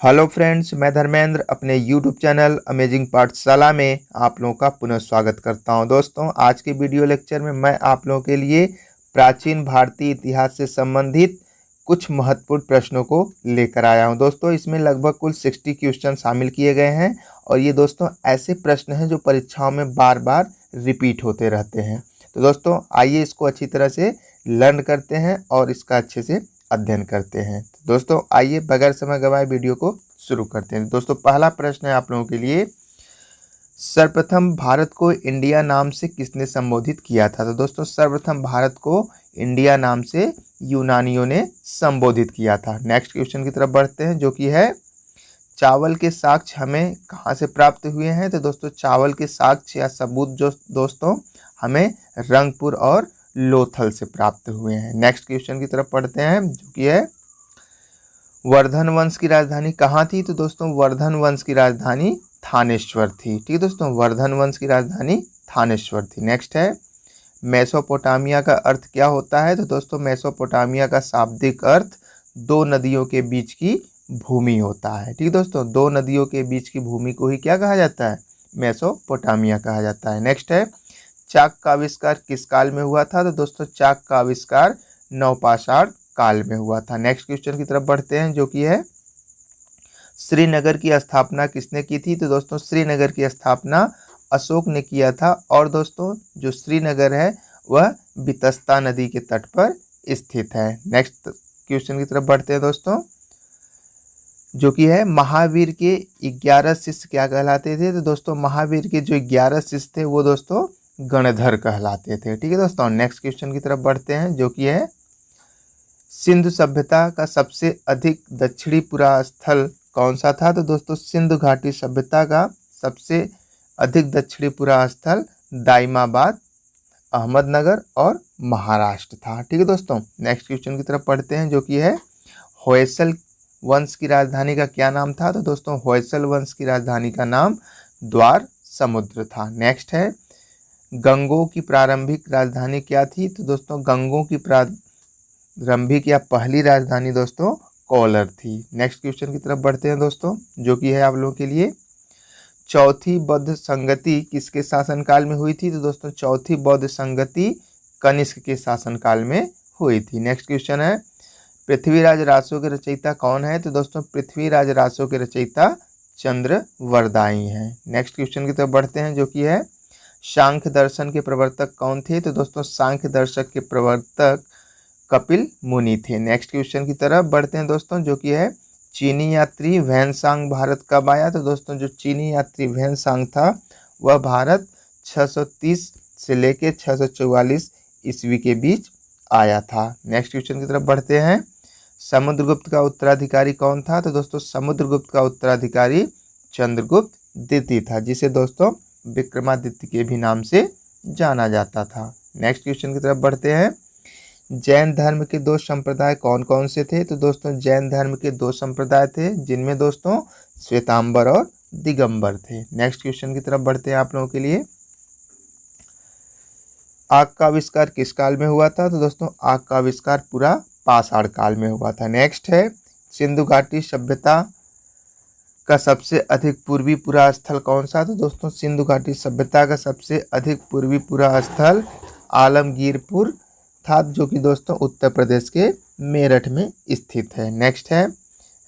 Hello friends, मैं धर्मेंद्र अपने YouTube channel amazing पाठशाला में आप लोगों का पुनः स्वागत करता हूं। दोस्तों, आज के वीडियो लेक्चर में मैं आप लोगों के लिए प्राचीन भारतीय इतिहास से संबंधित कुछ महत्वपूर्ण प्रश्नों को लेकर आया हूं। दोस्तों, इसमें लगभग कुल 60 क्वेश्चन शामिल किए गए हैं और ये दोस्तों ऐसे प्रश्न हैं जो परीक्षाओं में बार बार रिपीट होते रहते हैं। तो दोस्तों, आइए इसको अच्छी तरह से लर्न करते हैं और इसका अच्छे से अध्ययन करते हैं। दोस्तों, आइए बगैर समय गवाए वीडियो को शुरू करते हैं। दोस्तों, पहला प्रश्न है आप लोगों के लिए, सर्वप्रथम भारत को इंडिया नाम से किसने संबोधित किया था? तो दोस्तों, सर्वप्रथम भारत को इंडिया नाम से यूनानियों ने संबोधित किया था। नेक्स्ट क्वेश्चन की तरफ बढ़ते हैं, जो कि है चावल के साक्ष्य हमें कहाँ से प्राप्त हुए हैं? तो दोस्तों, चावल के साक्ष्य या सबूत जो दोस्तों हमें रंगपुर और लोथल से प्राप्त हुए हैं। नेक्स्ट क्वेश्चन की तरफ पढ़ते हैं, जो कि है वर्धन वंश की राजधानी कहाँ थी? तो दोस्तों, वर्धन वंश की राजधानी थानेश्वर थी। ठीक है दोस्तों, वर्धन वंश की राजधानी थानेश्वर थी। नेक्स्ट है, मेसोपोटामिया का अर्थ क्या होता है? तो दोस्तों, मेसोपोटामिया का शाब्दिक अर्थ दो नदियों के बीच की भूमि होता है। ठीक है दोस्तों, दो नदियों के बीच की भूमि को ही क्या कहा जाता है? मेसोपोटामिया कहा जाता है। नेक्स्ट है, चाक का आविष्कार किस काल में हुआ था? तो दोस्तों, चाक का आविष्कार नवपाषाण काल में हुआ था। नेक्स्ट क्वेश्चन की तरफ बढ़ते हैं, जो कि है श्रीनगर की स्थापना किसने की थी? तो दोस्तों, श्रीनगर की स्थापना अशोक ने किया था और दोस्तों जो श्रीनगर है वह बितस्ता नदी के तट पर स्थित है। नेक्स्ट क्वेश्चन की तरफ बढ़ते हैं दोस्तों, जो कि है महावीर के 11 शिष्य क्या कहलाते थे? तो दोस्तों, महावीर के जो 11 शिष्य थे वो दोस्तों गणधर कहलाते थे। ठीक है दोस्तों, नेक्स्ट क्वेश्चन की तरफ बढ़ते हैं, जो कि है सिंधु सभ्यता का सबसे अधिक दक्षिणी पुरा स्थल कौन सा था? तो दोस्तों, सिंधु घाटी सभ्यता का सबसे अधिक दक्षिणी पुरा स्थल दाइमाबाद, अहमदनगर और महाराष्ट्र था। ठीक है दोस्तों, नेक्स्ट क्वेश्चन की तरफ पढ़ते हैं, जो कि है होयसल वंश की राजधानी का क्या नाम था? तो दोस्तों, होयसल वंश की राजधानी का नाम द्वार समुद्र था। नेक्स्ट है, गंगों की प्रारंभिक राजधानी क्या थी? तो दोस्तों, गंगों की प्रारंभिक या पहली राजधानी दोस्तों कोलर थी। नेक्स्ट क्वेश्चन की तरफ बढ़ते हैं दोस्तों, जो कि है आप लोगों के लिए चौथी बौद्ध संगति किसके शासनकाल में हुई थी? तो दोस्तों, चौथी बौद्ध संगति कनिष्क के शासनकाल में हुई थी। नेक्स्ट क्वेश्चन है, पृथ्वीराज रासो के रचयिता कौन है? तो दोस्तों, पृथ्वीराज रासो के रचयिता चंद्रवरदाई हैं। नेक्स्ट क्वेश्चन की तरफ बढ़ते हैं, जो कि है सांख्य दर्शन के प्रवर्तक कौन थे? तो दोस्तों, सांख्य दर्शक के प्रवर्तक कपिल मुनि थे। नेक्स्ट क्वेश्चन की तरफ बढ़ते हैं दोस्तों, जो कि है चीनी यात्री वैनसांग भारत कब आया? तो दोस्तों, जो चीनी यात्री वैनसांग था वह भारत 630 से लेके 644 ईस्वी के बीच आया था। नेक्स्ट क्वेश्चन की तरफ बढ़ते हैं, समुद्रगुप्त का उत्तराधिकारी कौन था? तो दोस्तों, समुद्रगुप्त का उत्तराधिकारी चंद्रगुप्त द्वितीय था, जिसे दोस्तों विक्रमादित्य के भी नाम से जाना जाता था। नेक्स्ट क्वेश्चन की तरफ बढ़ते हैं, जैन धर्म के दो संप्रदाय कौन कौन से थे? तो दोस्तों, जैन धर्म के दो संप्रदाय थे, जिनमें दोस्तों श्वेतांबर और दिगंबर थे। नेक्स्ट क्वेश्चन की तरफ बढ़ते हैं आप लोगों के लिए, आग का आविष्कार किस काल में हुआ था? तो दोस्तों, आग का आविष्कार पूरा पाषाण काल में हुआ था। नेक्स्ट है, सिंधु घाटी सभ्यता का सबसे अधिक पूर्वी पुरा स्थल कौन सा? तो दोस्तों, सिंधु घाटी सभ्यता का सबसे अधिक पूर्वी पुरा स्थल आलमगीरपुर था, जो कि दोस्तों उत्तर प्रदेश के मेरठ में स्थित है। नेक्स्ट है,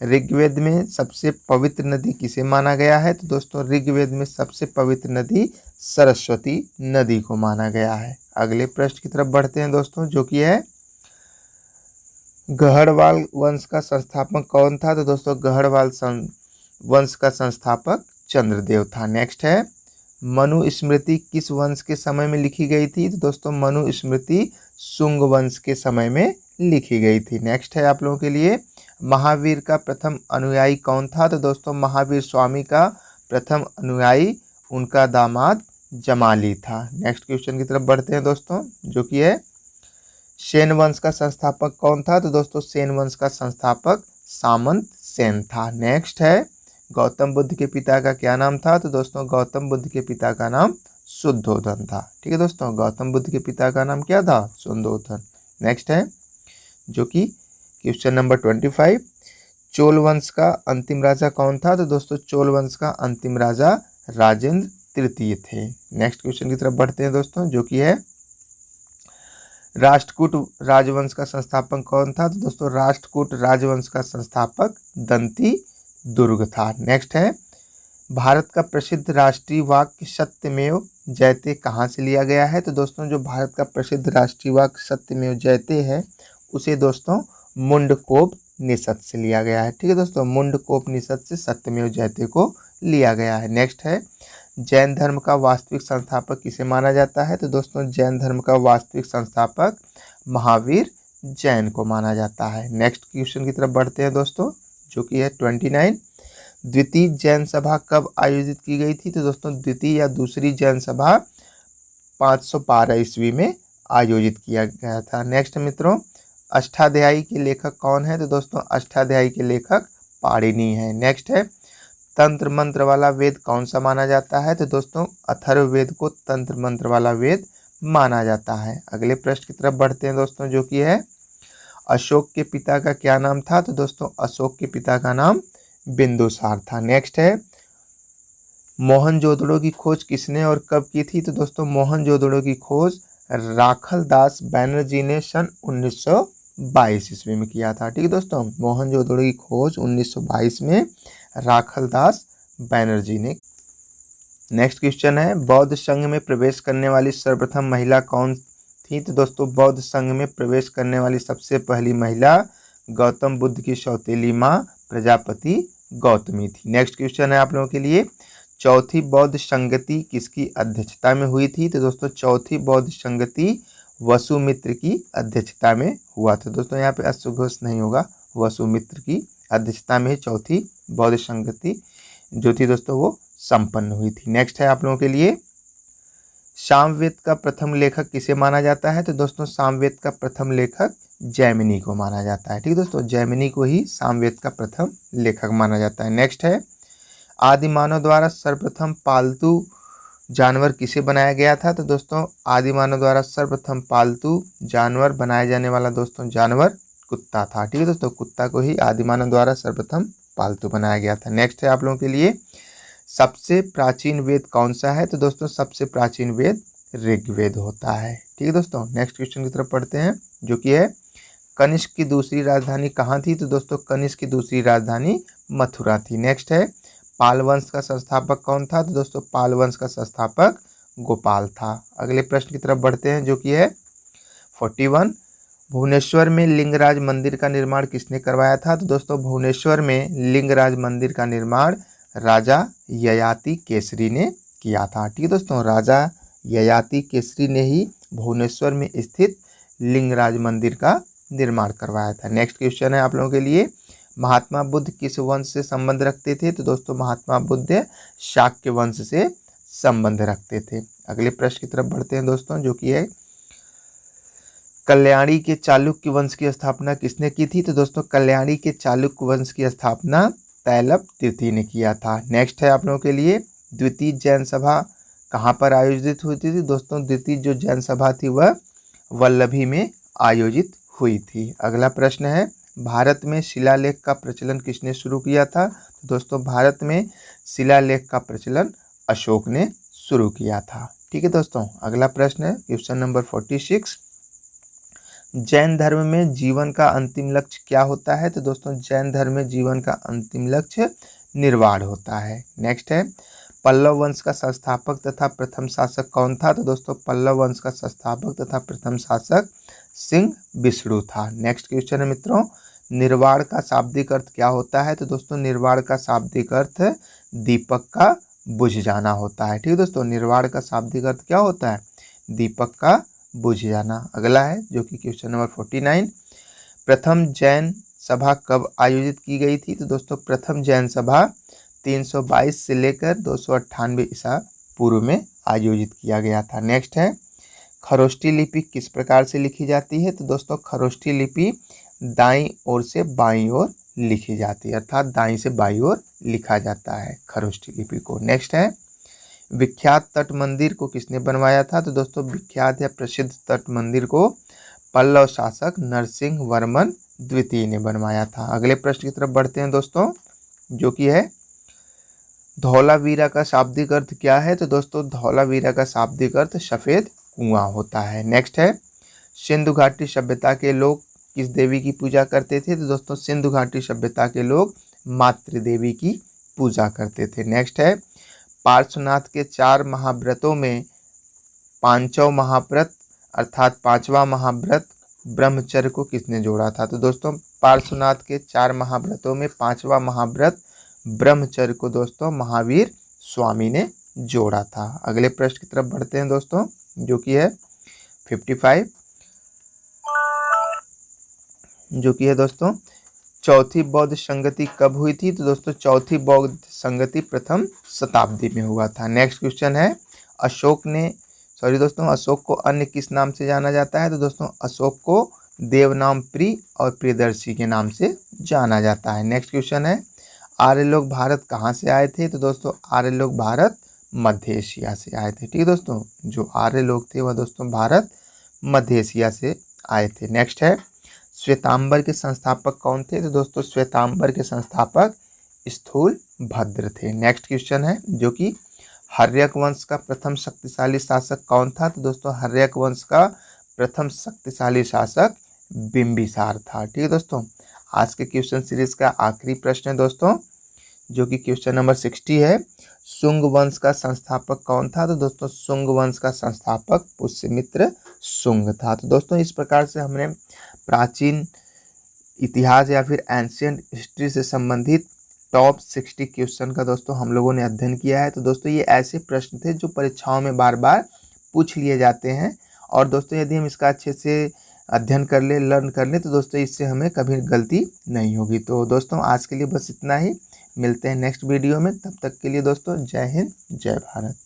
ऋग्वेद में सबसे पवित्र नदी किसे माना गया है? तो दोस्तों, ऋग्वेद में सबसे पवित्र नदी सरस्वती नदी को माना गया है। अगले प्रश्न की तरफ बढ़ते हैं दोस्तों, जो कि है गहड़वाल वंश का संस्थापक कौन था? तो दोस्तों, गहड़वाल वंश का संस्थापक चंद्रदेव था। नेक्स्ट है, मनु स्मृति किस वंश के समय में लिखी गई थी? तो दोस्तों, मनु स्मृति शुंग वंश के समय में लिखी गई थी। नेक्स्ट है आप लोगों के लिए, महावीर का प्रथम अनुयायी कौन था? तो दोस्तों, महावीर स्वामी का प्रथम अनुयायी उनका दामाद जमाली था। नेक्स्ट क्वेश्चन की तरफ बढ़ते हैं दोस्तों, जो कि है सेन वंश का संस्थापक कौन था? तो दोस्तों, सेन वंश का संस्थापक सामंत सेन था। नेक्स्ट है, गौतम बुद्ध के पिता का क्या नाम था? तो दोस्तों, गौतम बुद्ध के पिता का नाम शुद्धोधन था। ठीक है दोस्तों, गौतम बुद्ध के पिता का नाम क्या था? शुद्धोधन। नेक्स्ट है, जो कि क्वेश्चन नंबर 25, चोल वंश का अंतिम राजा कौन था? तो दोस्तों चोल वंश का अंतिम राजा राजेंद्र तृतीय थे। नेक्स्ट क्वेश्चन की तरफ बढ़ते हैं दोस्तों, जो कि है राष्ट्रकूट राजवंश का संस्थापक कौन था? तो दोस्तों राष्ट्रकूट राजवंश का संस्थापक दंती दुर्ग था। नेक्स्ट है भारत का प्रसिद्ध राष्ट्रीय वाक्य सत्यमेव जयते कहाँ से लिया गया है? तो दोस्तों जो भारत का प्रसिद्ध राष्ट्रीय वाक्य सत्यमेव जयते है उसे दोस्तों मुंडकोपनिषद से लिया गया है। ठीक है दोस्तों, मुंडकोपनिषद से सत्यमेव जयते को लिया गया है। नेक्स्ट है जैन धर्म का वास्तविक संस्थापक किसे माना जाता है? तो दोस्तों जैन धर्म का वास्तविक संस्थापक महावीर जैन को माना जाता है। नेक्स्ट क्वेश्चन की तरफ बढ़ते हैं दोस्तों, जो कि है 29। द्वितीय जैन सभा कब आयोजित की गई थी? तो दोस्तों द्वितीय या दूसरी जैन सभा 512 ईस्वी में आयोजित किया गया था। नेक्स्ट मित्रों अष्टाध्यायी के लेखक कौन है? तो दोस्तों अष्टाध्यायी के लेखक पाणिनि है। नेक्स्ट है तंत्र मंत्र वाला वेद कौन सा माना जाता है? तो दोस्तों अथर्ववेद को तंत्र मंत्र वाला वेद माना जाता है। अगले प्रश्न की तरफ बढ़ते हैं दोस्तों, जो कि है अशोक के पिता का क्या नाम था? तो दोस्तों अशोक के पिता का नाम बिंदुसार था। नेक्स्ट है मोहनजोदड़ो की खोज किसने और कब की थी? तो दोस्तों मोहनजोदड़ो की खोज राखल दास बैनर्जी ने सन 1922 ईस्वी में किया था। ठीक है दोस्तों, मोहनजोदड़ो की खोज 1922 में राखल दास बैनर्जी ने। नेक्स्ट क्वेश्चन है बौद्ध संघ में प्रवेश करने वाली सर्वप्रथम महिला कौन थी? तो दोस्तों बौद्ध संघ में प्रवेश करने वाली सबसे पहली महिला गौतम बुद्ध की सौतेली माँ प्रजापति गौतमी थी। नेक्स्ट क्वेश्चन है आप लोगों के लिए चौथी बौद्ध संगति किसकी अध्यक्षता में हुई थी? तो दोस्तों चौथी बौद्ध संगति वसुमित्र की अध्यक्षता में हुआ था। दोस्तों यहाँ पे अश्वघोष नहीं होगा, वसुमित्र की अध्यक्षता में चौथी बौद्ध संगति जो थी दोस्तों वो संपन्न हुई थी। नेक्स्ट है आप लोगों के लिए सामवेद का प्रथम लेखक किसे माना जाता है? तो दोस्तों सामवेद का प्रथम लेखक जैमिनी को माना जाता है। ठीक है दोस्तों, जैमिनी को ही सामवेद का प्रथम लेखक माना जाता है। नेक्स्ट है आदि मानव द्वारा सर्वप्रथम पालतू जानवर किसे बनाया गया था? तो दोस्तों आदि मानव द्वारा सर्वप्रथम पालतू जानवर बनाया जाने वाला दोस्तों जानवर कुत्ता था। ठीक है दोस्तों, कुत्ता को ही आदि मानव द्वारा सर्वप्रथम पालतू बनाया गया था। नेक्स्ट है आप लोगों के लिए सबसे प्राचीन वेद कौन सा है? तो दोस्तों सबसे प्राचीन वेद ऋग्वेद होता है। ठीक है दोस्तों, नेक्स्ट क्वेश्चन की तरफ पढ़ते हैं, जो कि है कनिष्क की दूसरी राजधानी कहाँ थी? तो दोस्तों कनिष्क की दूसरी राजधानी मथुरा थी। नेक्स्ट है पाल वंश का संस्थापक कौन था? तो दोस्तों पाल वंश का संस्थापक गोपाल था। अगले प्रश्न की तरफ बढ़ते हैं, जो कि है 41 भुवनेश्वर में लिंगराज मंदिर का निर्माण किसने करवाया था? तो दोस्तों भुवनेश्वर में लिंगराज मंदिर का निर्माण राजा ययाति केसरी ने किया था। ठीक है दोस्तों, राजा ययाति केसरी ने ही भुवनेश्वर में स्थित लिंगराज मंदिर का निर्माण करवाया था। नेक्स्ट क्वेश्चन है आप लोगों के लिए महात्मा बुद्ध किस वंश से संबंध रखते थे? तो दोस्तों महात्मा बुद्ध शाक्य वंश से संबंध रखते थे। अगले प्रश्न की तरफ बढ़ते हैं दोस्तों, जो कि है कल्याणी के चालुक्य वंश की स्थापना किसने की थी? तो दोस्तों कल्याणी के चालुक्य वंश की स्थापना तैलप तृतीय ने किया था। नेक्स्ट है आप लोगों के लिए द्वितीय जैन सभा कहाँ पर आयोजित हुई थी? दोस्तों द्वितीय जो जैन सभा थी वह वल्लभी में आयोजित हुई थी। अगला प्रश्न है भारत में शिलालेख का प्रचलन किसने शुरू किया था? तो दोस्तों भारत में शिलालेख का प्रचलन अशोक ने शुरू किया था। ठीक है दोस्तों, अगला प्रश्न है क्वेश्चन नंबर 46 जैन धर्म में जीवन का अंतिम लक्ष्य क्या होता है? तो दोस्तों जैन धर्म में जीवन का अंतिम लक्ष्य निर्वाण होता है। नेक्स्ट है पल्लव वंश का संस्थापक तथा प्रथम शासक कौन था? तो दोस्तों पल्लव वंश का संस्थापक तथा प्रथम शासक सिंह विष्णु था। नेक्स्ट क्वेश्चन है मित्रों निर्वाण का शाब्दिक अर्थ क्या होता है? तो दोस्तों निर्वाण का शाब्दिक अर्थ दीपक का बुझ जाना होता है। ठीक है दोस्तों, निर्वाण का शाब्दिक अर्थ क्या होता है? दीपक का बुझ जाना। अगला है जो कि क्वेश्चन नंबर 49 प्रथम जैन सभा कब आयोजित की गई थी? तो दोस्तों प्रथम जैन सभा 322 से लेकर 298 ईसा पूर्व में आयोजित किया गया था। नेक्स्ट है खरोष्ठी लिपि किस प्रकार से लिखी जाती है? तो दोस्तों खरोष्ठी लिपि दाईं ओर से बाईं ओर लिखी जाती है, अर्थात दाईं से बाईं ओर लिखा जाता है खरोष्ठी लिपि को। नेक्स्ट है विख्यात तट मंदिर को किसने बनवाया था? तो दोस्तों विख्यात या प्रसिद्ध तट मंदिर को पल्लव शासक नरसिंह वर्मन द्वितीय ने बनवाया था। अगले प्रश्न की तरफ बढ़ते हैं दोस्तों, जो कि है धौलावीरा का शाब्दिक अर्थ क्या है। तो दोस्तों धौलावीरा का शाब्दिक अर्थ सफेद कुआं होता है। नेक्स्ट है सिंधु घाटी सभ्यता के लोग किस देवी की पूजा करते थे। तो दोस्तों सिंधु घाटी सभ्यता के लोग मातृ देवी की पूजा करते थे। नेक्स्ट है पार्श्वनाथ के 4 महाव्रतों में पांचवा महाव्रत अर्थात 5वां महाव्रत ब्रह्मचर्य को किसने जोड़ा था। तो दोस्तों पार्श्वनाथ के 4 महाव्रतों में 5वां महाव्रत ब्रह्मचर्य को दोस्तों महावीर स्वामी ने जोड़ा था। अगले प्रश्न की तरफ बढ़ते हैं दोस्तों, जो कि है 55, जो कि है दोस्तों चौथी बौद्ध संगति कब हुई थी। तो दोस्तों चौथी बौद्ध संगति प्रथम शताब्दी में हुआ था। नेक्स्ट क्वेश्चन है अशोक को अन्य किस नाम से जाना जाता है। तो दोस्तों अशोक को देवनाम प्रिय और प्रियदर्शी के नाम से जाना जाता है। नेक्स्ट क्वेश्चन है आर्य लोग भारत कहाँ से आए थे। तो दोस्तों आर्य लोग भारत मध्य एशिया से आए थे। ठीक है दोस्तों, जो आर्य लोग थे वह दोस्तों भारत मध्य एशिया से आए थे। नेक्स्ट है श्वेतांबर के संस्थापक कौन थे। तो दोस्तों श्वेतांबर के संस्थापक स्थूल भद्र थे। नेक्स्ट क्वेश्चन है जो कि हर्यक वंश का प्रथम शक्तिशाली शासक कौन था। तो दोस्तों हर्यक वंश का प्रथम शक्तिशाली शासक बिंबिसार था। ठीक है दोस्तों, आज के क्वेश्चन सीरीज का आखिरी प्रश्न है दोस्तों, जो कि क्वेश्चन नंबर 60 है शुंग वंश का संस्थापक कौन था। तो दोस्तों शुंग वंश का संस्थापक पुष्यमित्र शुंग था। तो दोस्तों इस प्रकार से हमने प्राचीन इतिहास या फिर एंशियंट हिस्ट्री से संबंधित टॉप 60 क्वेश्चन का दोस्तों हम लोगों ने अध्ययन किया है। तो दोस्तों ये ऐसे प्रश्न थे जो परीक्षाओं में बार बार पूछ लिए जाते हैं, और दोस्तों यदि हम इसका अच्छे से अध्ययन कर ले, लर्न कर ले, तो दोस्तों इससे हमें कभी गलती नहीं होगी। तो दोस्तों आज के लिए बस इतना ही, मिलते हैं नेक्स्ट वीडियो में। तब तक के लिए दोस्तों जय हिंद जय भारत।